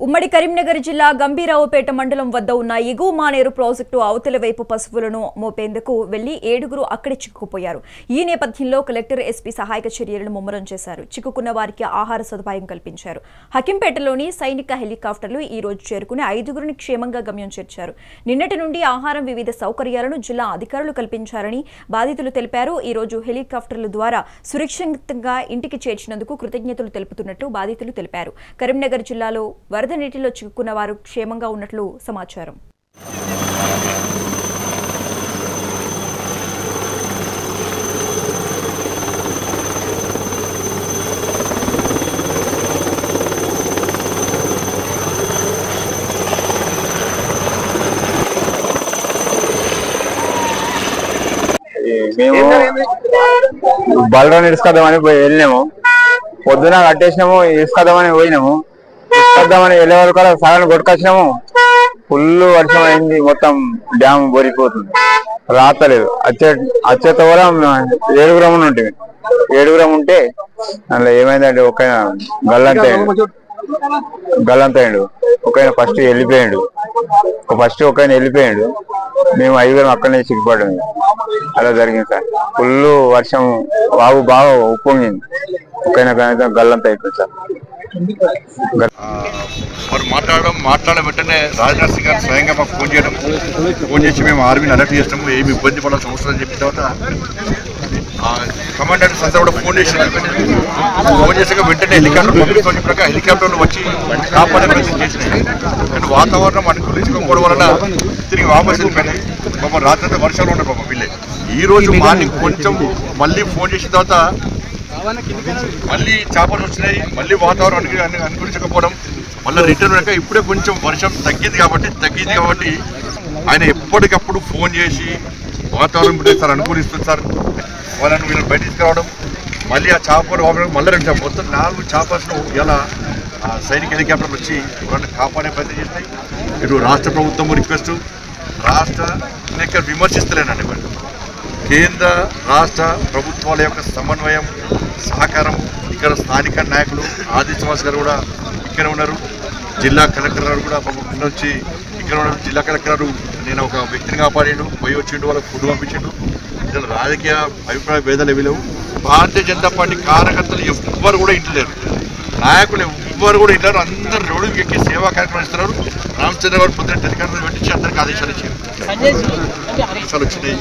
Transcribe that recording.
ఉమ్మడి కరీంనగర్ జిల్లా గంభీరావుపేట మండలం వద్ద ఉన్న ఎగువ మానేరు ప్రాజెక్టు అవతల వైపు పశువులను మోపేందుకు వెళ్లి 7గురు అక్కడే చిక్కుకుపోయారు. ఈ నేపథ్యంలో కలెక్టర్ ఎస్పీ సహాయక చర్యలను ముమ్మరం చేశారు. చిక్కుకున్న వారికి ఆహార సదుపాయం కల్పించారు. హకింపేటలోని సైనిక హెలికాప్టర్లు ఈ రోజు చేరుకుని 5గురిని క్షేమంగా గమ్యం చేర్చారు. నిన్నటి నుండి ఆహారం వివిధ సౌకర్యాలను జిల్లా అధికారులు కల్పించారని బాధితులు తెలిపారు. ఈ రోజు హెలికాప్టర్ల ద్వారా సురక్షితంగా ఇంటికి చేర్చినందుకు కృతజ్ఞతలు తెలుపుతున్నట్లు బాధితులు తెలిపారు. కరీంనగర్ జిల్లాలో వరద నీటిలో చిక్కుకున్న వారు క్షేమంగా ఉన్నట్లు సమాచారం. మేము బలరాన్ని ఇసుకద్దామని వెళ్ళినాము. పొద్దున కట్టేసినాము, ఇసుకద్దామని పోయినాము. ఇసుకద్దామని వెళ్ళే వరకు సగం కొట్టుకొచ్చినాము. ఫుల్ వర్షం అయింది, మొత్తం డ్యామ్ బొరిపోతుంది, రాతలేదు. వచ్చేత కూడా 7గురం ఉంటుంది. 7గురం ఉంటే అందులో ఏమైందంటే ఒక గల్లంత అయ్యాడు. ఒక ఫస్ట్ వెళ్ళిపోయాడు. మేము 5గురం అక్కడనే చిక్కుపడ్డాము. అలా జరిగింది సార్. ఫుల్ వర్షం, వాగు బాగా ఉప్పొంగింది. ఒకైనా గల్లంత అయిపోయింది సార్. మరి మాట్లాడిన వెంటనే రాజ్నాథ్ సింగ్ గారు స్వయంగా మాకు ఫోన్ చేసి మేము ఆర్మీని అలర్ట్ చేస్తాము, ఏమి ఇబ్బంది పడాల్సిన అవసరం అని చెప్పిన తర్వాత కమాండర్స్ అంతా కూడా ఫోన్ చేసాక వెంటనే హెలికాప్టర్ పంపిస్తామని చెప్పాక హెలికాప్టర్లు వచ్చి కాపాడే ప్రయత్నం చేసినాయి. కానీ వాతావరణం అనుకూలించకపోవడం వలన తిరిగి వాపస్ వెళ్ళిపోయినాయి. పాపం రాత్రి వర్షాలు ఉన్నాయి. పాపం వీళ్ళే ఈ రోజు మార్నింగ్ కొంచెం మళ్ళీ ఫోన్ చేసిన తర్వాత మళ్ళీ చేపలు వచ్చినాయి. మళ్ళీ వాతావరణం అనుకూలించకపోవడం మళ్ళీ రిటర్న్ అయ్యాక ఇప్పుడే కొంచెం వర్షం తగ్గింది కాబట్టి ఆయన ఎప్పటికప్పుడు ఫోన్ చేసి వాతావరణం ఇప్పుడు సార్ అనుకూలిస్తుంది సార్, వాళ్ళని వీళ్ళని బయట తీసుకురావడం, మళ్ళీ ఆ చేపలు మళ్ళీ 2 మొత్తం 4 చేపలను ఇలా సైనిక హెలికాప్టర్లు వచ్చి వాళ్ళని కాపాడే ప్రయత్నం చేసినాయి. ఇటు రాష్ట్ర ప్రభుత్వం రిక్వెస్ట్, రాష్ట్ర ఇక్కడ విమర్శిస్తలేనండి. మరి కేంద్ర రాష్ట్ర ప్రభుత్వాల యొక్క సమన్వయం, సహకారం, ఇక్కడ స్థానిక నాయకులు ఆది శ్రీనివాస్ గారు కూడా ఇక్కడ ఉన్నారు. జిల్లా కలెక్టర్ గారు కూడా వచ్చి ఇక్కడ ఉన్నారు. జిల్లా కలెక్టర్ గారు నేను ఒక వ్యక్తిని కాపాడిండు, పోయి వచ్చిండు, వాళ్ళకి ఫుడ్ పంపించిండు. ఇక్కడ రాజకీయ అభిప్రాయ భేదాలు ఏవి లేవు. భారతీయ జనతా పార్టీ కార్యకర్తలు ఎవ్వరు కూడా ఇంటలేరు, నాయకులు ఎవ్వరు కూడా ఇంటారు. అందరు రోడ్డుకి ఎక్కి సేవా కార్యక్రమం ఇస్తున్నారు. రామచంద్ర గారు పొద్దున అధికారులు పెట్టించి అందరికి ఆదేశాలు ఇచ్చారు. వచ్చినాయి.